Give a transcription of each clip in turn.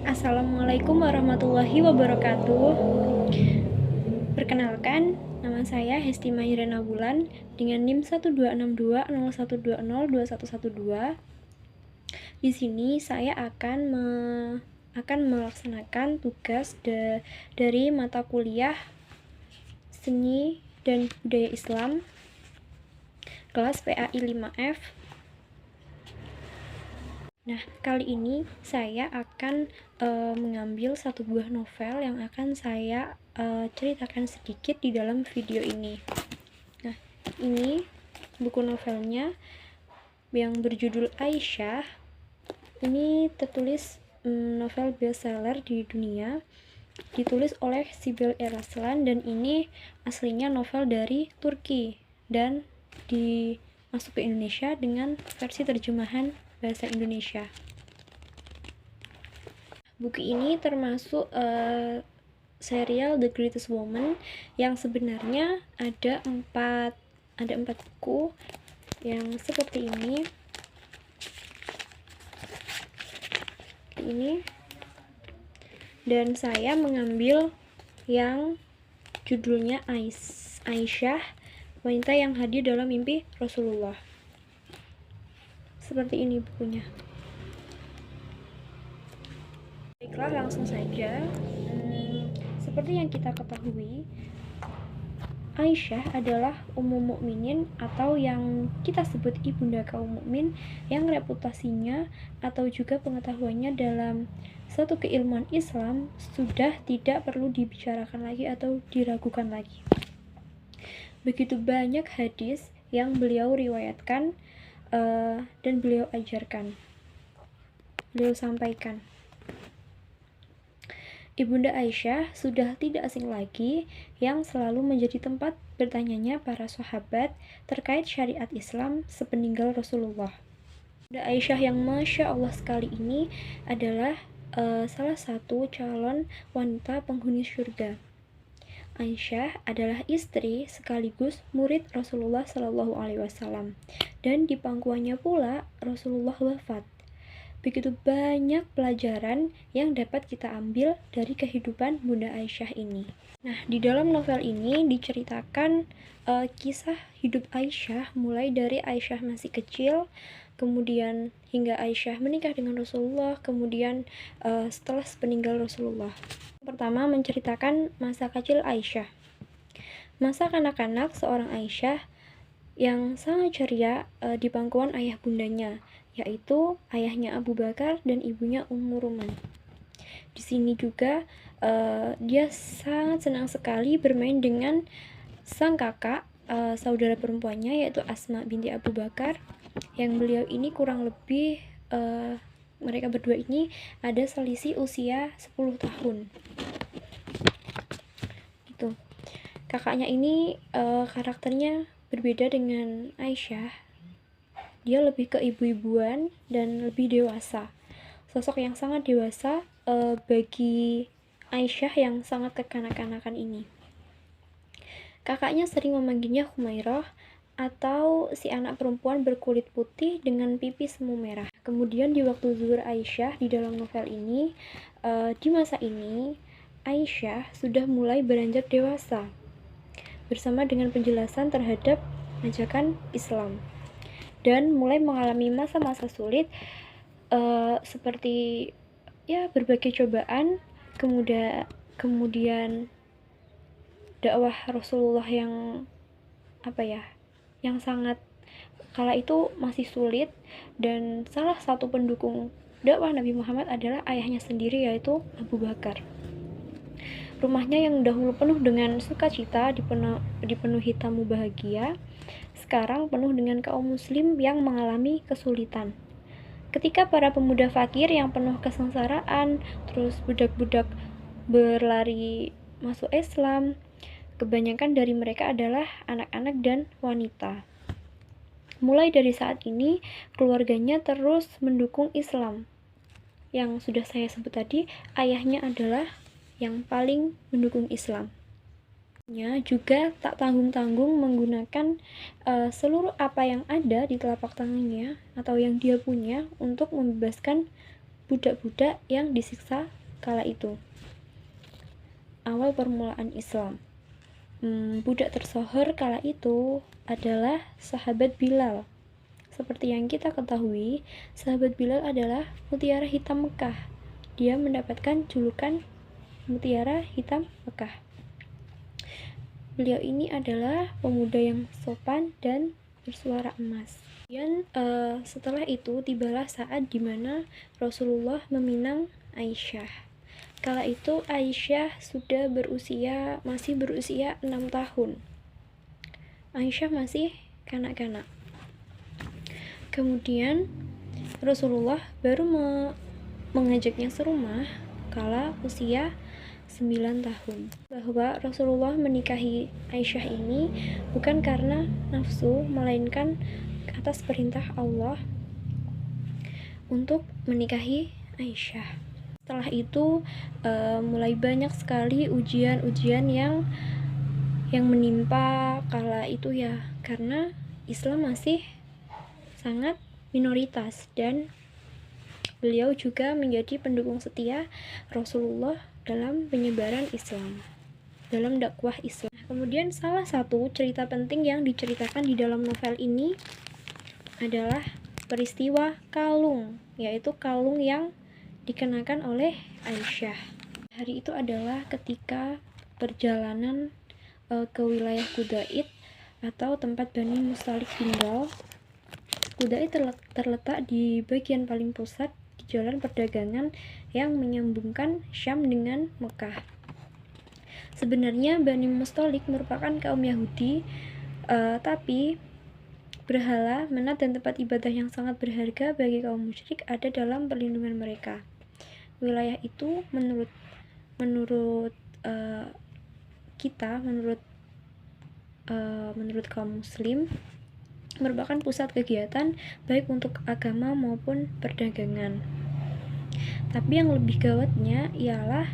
Assalamualaikum warahmatullahi wabarakatuh. Perkenalkan, nama saya Hesti Mairena Bulan dengan NIM 1262012021112. Di sini saya akan melaksanakan tugas dari mata kuliah Seni dan Budaya Islam kelas PAI 5F. Nah, kali ini saya akan mengambil satu buah novel yang akan saya ceritakan sedikit di dalam video ini. Nah, ini buku novelnya yang berjudul Aisyah. Ini tertulis novel bestseller di dunia, ditulis oleh Sibel Eraslan, dan ini aslinya novel dari Turki dan masuk ke Indonesia dengan versi terjemahan bahasa Indonesia. Buku ini termasuk serial The Greatest Woman yang sebenarnya ada empat buku yang seperti ini. Dan saya mengambil yang judulnya Aisyah, wanita yang hadir dalam mimpi Rasulullah. Seperti ini bukunya. Baiklah, langsung saja. Seperti yang kita ketahui, Aisyah adalah Ummul Mukminin atau yang kita sebut ibunda kaum mukmin, yang reputasinya atau juga pengetahuannya dalam satu keilmuan Islam sudah tidak perlu dibicarakan lagi atau diragukan lagi. Begitu banyak hadis yang beliau riwayatkan dan beliau ajarkan, beliau sampaikan. Ibunda Aisyah sudah tidak asing lagi, yang selalu menjadi tempat bertanyanya para sahabat terkait syariat Islam sepeninggal Rasulullah. Ibunda Aisyah yang Masya Allah sekali ini adalah salah satu calon wanita penghuni surga. Aisyah adalah istri sekaligus murid Rasulullah SAW, dan di pangkuannya pula Rasulullah wafat. Begitu banyak pelajaran yang dapat kita ambil dari kehidupan Bunda Aisyah ini. Nah, di dalam novel ini diceritakan kisah hidup Aisyah, mulai dari Aisyah masih kecil, kemudian hingga Aisyah menikah dengan Rasulullah, kemudian setelah sepeninggal Rasulullah. Pertama, menceritakan masa kecil Aisyah. Masa kanak-kanak seorang Aisyah yang sangat ceria di pangkuan ayah bundanya, yaitu ayahnya Abu Bakar dan ibunya Ummu Ruman. Di sini juga dia sangat senang sekali bermain dengan sang kakak, saudara perempuannya, yaitu Asma binti Abu Bakar, yang beliau ini kurang lebih mereka berdua ini ada selisih usia 10 tahun. Gitu. Kakaknya ini karakternya berbeda dengan Aisyah. Dia lebih ke ibu-ibuan dan lebih dewasa. Sosok yang sangat dewasa bagi Aisyah yang sangat kekanak-kanakan ini. Kakaknya sering memanggilnya Humairah, atau si anak perempuan berkulit putih dengan pipi semu merah. Kemudian di waktu zuhur Aisyah di dalam novel ini, di masa ini Aisyah sudah mulai beranjak dewasa bersama dengan penjelasan terhadap ajakan Islam, dan mulai mengalami masa-masa sulit seperti berbagai cobaan, kemudian dakwah Rasulullah yang yang sangat kala itu masih sulit, dan salah satu pendukung dakwah Nabi Muhammad adalah ayahnya sendiri, yaitu Abu Bakar. Rumahnya yang dahulu penuh dengan sukacita, dipenuhi tamu bahagia, sekarang penuh dengan kaum muslim yang mengalami kesulitan. Ketika para pemuda fakir yang penuh kesengsaraan, terus budak-budak berlari masuk Islam, kebanyakan dari mereka adalah anak-anak dan wanita. Mulai dari saat ini, keluarganya terus mendukung Islam. Yang sudah saya sebut tadi, ayahnya adalah yang paling mendukung Islam. Juga tak tanggung-tanggung menggunakan seluruh apa yang ada di telapak tangannya atau yang dia punya untuk membebaskan budak-budak yang disiksa kala itu. Awal permulaan Islam. Budak tersohor kala itu adalah sahabat Bilal. Seperti yang kita ketahui, sahabat Bilal adalah mutiara hitam Mekah. Dia mendapatkan julukan mutiara hitam Mekah. Beliau ini adalah pemuda yang sopan dan bersuara emas. Dan setelah itu tibalah saat dimana Rasulullah meminang Aisyah. Kala itu Aisyah masih berusia 6 tahun. Aisyah masih kanak-kanak. Kemudian Rasulullah baru mengajaknya serumah kala usia 9 tahun. Bahwa Rasulullah menikahi Aisyah ini bukan karena nafsu, melainkan atas perintah Allah untuk menikahi Aisyah. Setelah itu mulai banyak sekali ujian-ujian yang menimpa kala itu ya, karena Islam masih sangat minoritas dan beliau juga menjadi pendukung setia Rasulullah dalam penyebaran Islam, dalam dakwah Islam. Kemudian salah satu cerita penting yang diceritakan di dalam novel ini adalah peristiwa kalung, yaitu kalung yang dikenakan oleh Aisyah. Hari itu adalah ketika perjalanan ke wilayah Qudait atau tempat Bani Mustalik tinggal. Qudait terletak di bagian paling pusat di jalan perdagangan yang menyambungkan Syam dengan Mekah. Sebenarnya Bani Mustalik merupakan kaum Yahudi, tapi berhala, menat, dan tempat ibadah yang sangat berharga bagi kaum musyrik ada dalam perlindungan mereka. Wilayah itu menurut kaum muslim merupakan pusat kegiatan baik untuk agama maupun perdagangan. Tapi yang lebih gawatnya ialah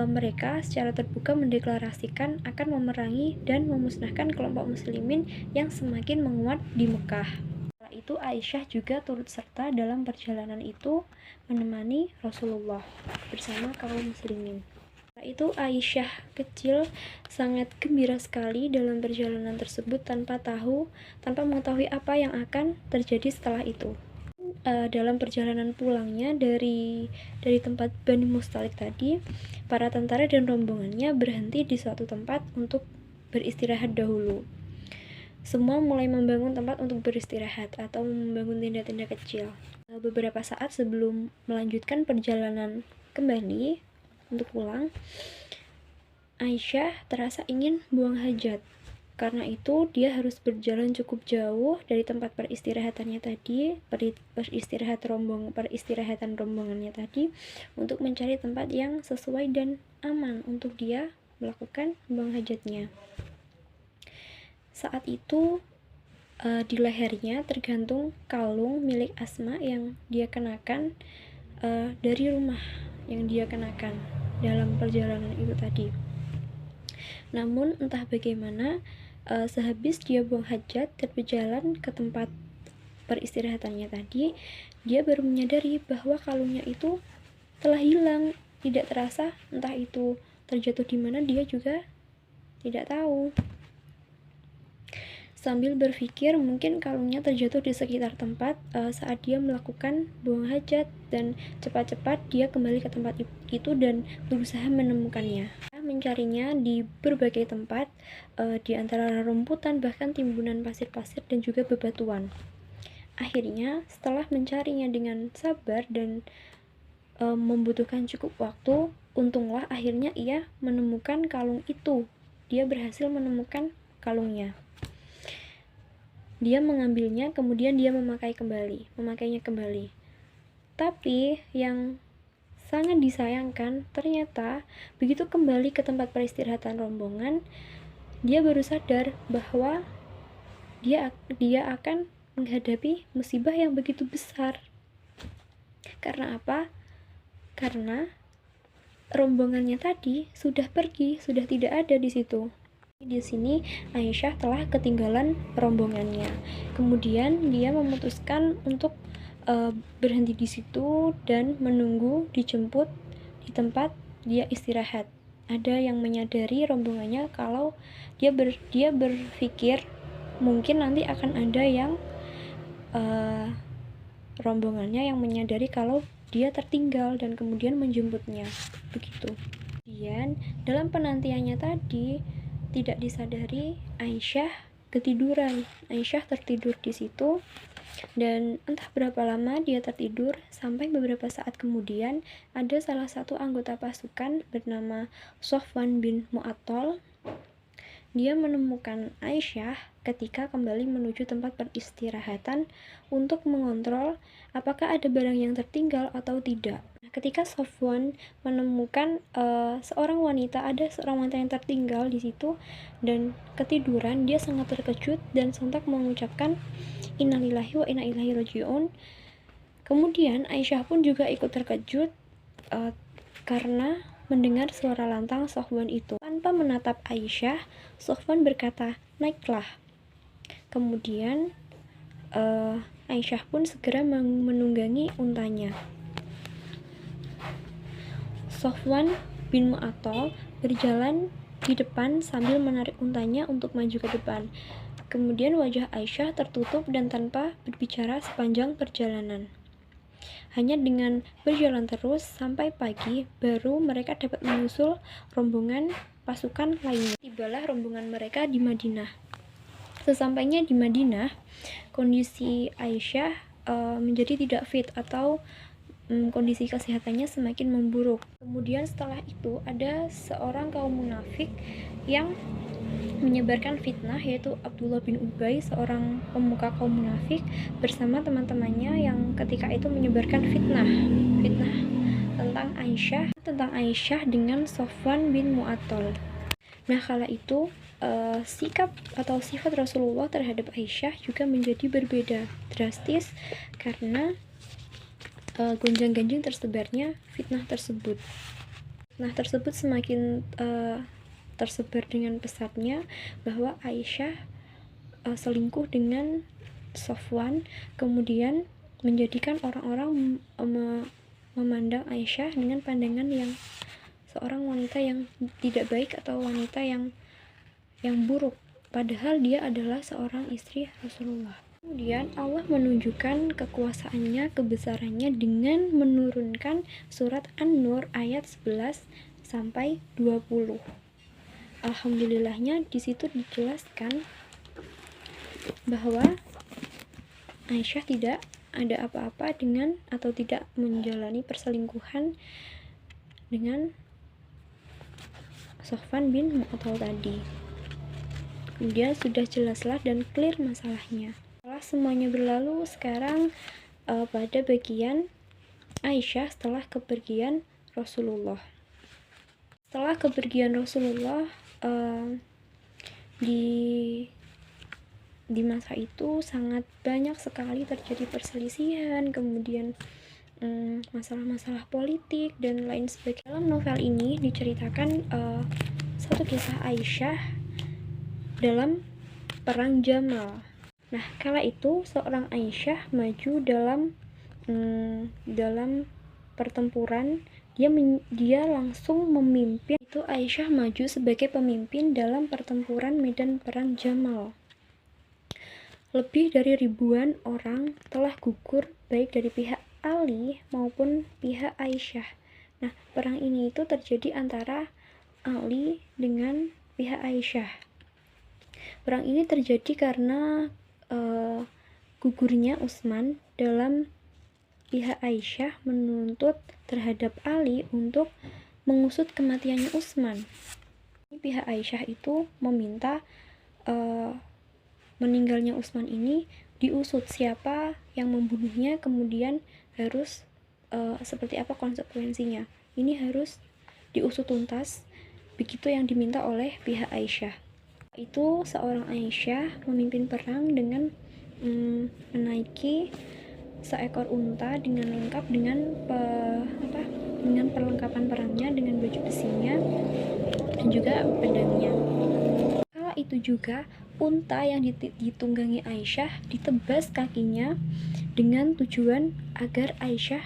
mereka secara terbuka mendeklarasikan akan memerangi dan memusnahkan kelompok muslimin yang semakin menguat di Mekah. Setelah itu Aisyah juga turut serta dalam perjalanan itu menemani Rasulullah bersama kaum muslimin. Setelah itu Aisyah kecil sangat gembira sekali dalam perjalanan tersebut tanpa mengetahui apa yang akan terjadi setelah itu. Dalam perjalanan pulangnya dari tempat Bani Mustalik tadi, para tentara dan rombongannya berhenti di suatu tempat untuk beristirahat dahulu. Semua mulai membangun tempat untuk beristirahat atau membangun tenda-tenda kecil. Beberapa saat sebelum melanjutkan perjalanan kembali untuk pulang, Aisyah terasa ingin buang hajat. Karena itu dia harus berjalan cukup jauh dari tempat peristirahatan rombongannya tadi untuk mencari tempat yang sesuai dan aman untuk dia melakukan buang hajatnya. Saat itu di lehernya tergantung kalung milik Asma yang dia kenakan dari rumah yang dia kenakan dalam perjalanan itu tadi. Namun entah bagaimana sehabis dia buang hajat dan berjalan ke tempat peristirahatannya tadi, dia baru menyadari bahwa kalungnya itu telah hilang, tidak terasa, entah itu terjatuh di mana dia juga tidak tahu. Sambil berpikir mungkin kalungnya terjatuh di sekitar tempat saat dia melakukan buang hajat, dan cepat-cepat dia kembali ke tempat itu dan berusaha menemukannya. Mencarinya di berbagai tempat, di antara rumputan, bahkan timbunan pasir-pasir dan juga bebatuan. Akhirnya setelah mencarinya dengan sabar dan membutuhkan cukup waktu, untunglah akhirnya ia menemukan kalung itu. Dia berhasil menemukan kalungnya. Dia mengambilnya, kemudian dia memakainya kembali. Tapi yang sangat disayangkan, ternyata begitu kembali ke tempat peristirahatan rombongan, dia baru sadar bahwa dia akan menghadapi musibah yang begitu besar. Karena apa? Karena rombongannya tadi sudah pergi, sudah tidak ada di situ. Di sini Aisyah telah ketinggalan rombongannya. Kemudian dia memutuskan untuk berhenti di situ dan menunggu dijemput di tempat dia istirahat. Ada yang menyadari rombongannya kalau dia berpikir mungkin nanti akan ada yang rombongannya yang menyadari kalau dia tertinggal dan kemudian menjemputnya. Begitu. Kemudian dalam penantiannya tadi tidak disadari Aisyah ketiduran. Aisyah tertidur di situ dan entah berapa lama dia tertidur sampai beberapa saat kemudian ada salah satu anggota pasukan bernama Sofwan bin Mu'attal. Dia menemukan Aisyah ketika kembali menuju tempat peristirahatan untuk mengontrol apakah ada barang yang tertinggal atau tidak. Ketika Sofwan menemukan ada seorang wanita yang tertinggal di situ dan ketiduran, dia sangat terkejut dan sontak mengucapkan innalillahi wa inna ilaihi raji'un. Kemudian Aisyah pun juga ikut terkejut karena mendengar suara lantang Sofwan itu. Tanpa menatap Aisyah, Sofwan berkata, "Naiklah." Kemudian Aisyah pun segera menunggangi untanya. Sofwan bin Mu'attal berjalan di depan sambil menarik untanya untuk maju ke depan. Kemudian wajah Aisyah tertutup dan tanpa berbicara sepanjang perjalanan. Hanya dengan berjalan terus sampai pagi, baru mereka dapat menyusul rombongan pasukan lainnya. Tibalah rombongan mereka di Madinah. Sesampainya di Madinah, kondisi Aisyah menjadi tidak fit atau kondisi kesehatannya semakin memburuk. Kemudian setelah itu ada seorang kaum munafik yang menyebarkan fitnah, yaitu Abdullah bin Ubay, seorang pemuka kaum munafik bersama teman-temannya yang ketika itu menyebarkan fitnah tentang Aisyah dengan Sofwan bin Mu'attal. Nah, kala itu sikap atau sifat Rasulullah terhadap Aisyah juga menjadi berbeda drastis karena gonjang-ganjing tersebarnya fitnah tersebut. Fitnah tersebut semakin tersebar dengan pesatnya bahwa Aisyah selingkuh dengan Sofwan, kemudian menjadikan orang-orang memandang Aisyah dengan pandangan yang seorang wanita yang tidak baik atau wanita yang buruk, padahal dia adalah seorang istri Rasulullah. Kemudian Allah menunjukkan kekuasaannya, kebesarannya dengan menurunkan surat An-Nur ayat 11 sampai 20. Alhamdulillahnya di situ dijelaskan bahwa Aisyah tidak ada apa-apa dengan atau tidak menjalani perselingkuhan dengan Sofwan bin Mu'attal tadi. Kemudian sudah jelaslah dan clear masalahnya. Setelah semuanya berlalu, sekarang pada bagian Aisyah setelah kepergian Rasulullah. Setelah kepergian Rasulullah di masa itu sangat banyak sekali terjadi perselisihan, kemudian masalah-masalah politik dan lain sebagainya. Dalam novel ini diceritakan satu kisah Aisyah dalam perang Jamal. Nah, kala itu seorang Aisyah maju dalam pertempuran. Dia langsung memimpin. Itu Aisyah maju sebagai pemimpin dalam pertempuran medan perang Jamal. Lebih dari ribuan orang telah gugur baik dari pihak Ali maupun pihak Aisyah. Nah, perang ini itu terjadi antara Ali dengan pihak Aisyah. Perang ini terjadi karena gugurnya Utsman dalam pihak Aisyah menuntut terhadap Ali untuk mengusut kematiannya Utsman. Pihak Aisyah itu meminta meninggalnya Utsman ini diusut siapa yang membunuhnya, kemudian harus seperti apa konsekuensinya. Ini harus diusut tuntas, begitu yang diminta oleh pihak Aisyah. Itu seorang Aisyah memimpin perang dengan menaiki seekor unta dengan lengkap dengan perlengkapan perangnya, dengan baju besinya dan juga pedangnya. Kala itu juga unta yang ditunggangi Aisyah ditebas kakinya dengan tujuan agar Aisyah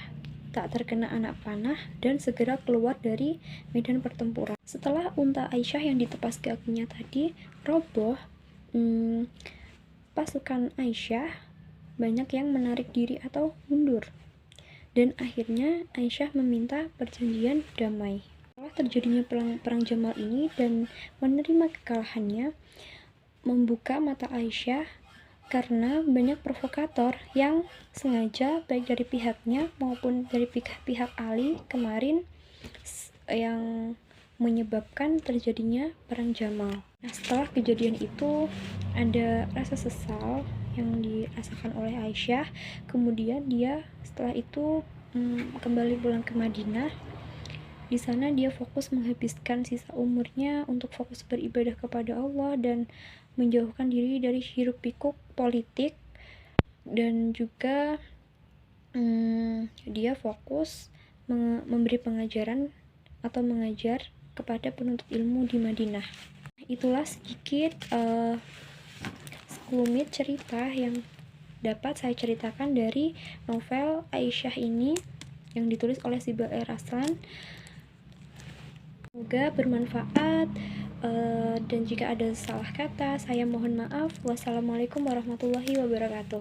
tak terkena anak panah dan segera keluar dari medan pertempuran. Setelah unta Aisyah yang ditebas kakinya tadi roboh, pasukan Aisyah banyak yang menarik diri atau mundur. Dan akhirnya Aisyah meminta perjanjian damai. Setelah terjadinya perang Jamal ini dan menerima kekalahannya, membuka mata Aisyah karena banyak provokator yang sengaja baik dari pihaknya maupun dari pihak Ali kemarin yang menyebabkan terjadinya perang Jamal. Nah, setelah kejadian itu ada rasa sesal yang dirasakan oleh Aisyah. Kemudian dia setelah itu kembali pulang ke Madinah. Di sana dia fokus menghabiskan sisa umurnya untuk fokus beribadah kepada Allah dan menjauhkan diri dari hiruk pikuk politik, dan juga dia fokus memberi pengajaran atau mengajar kepada penuntut ilmu di Madinah. Itulah sedikit sekelumit cerita yang dapat saya ceritakan dari novel Aisyah ini yang ditulis oleh Sibel R. Raslan. Semoga bermanfaat, dan jika ada salah kata saya mohon maaf. Wassalamualaikum warahmatullahi wabarakatuh.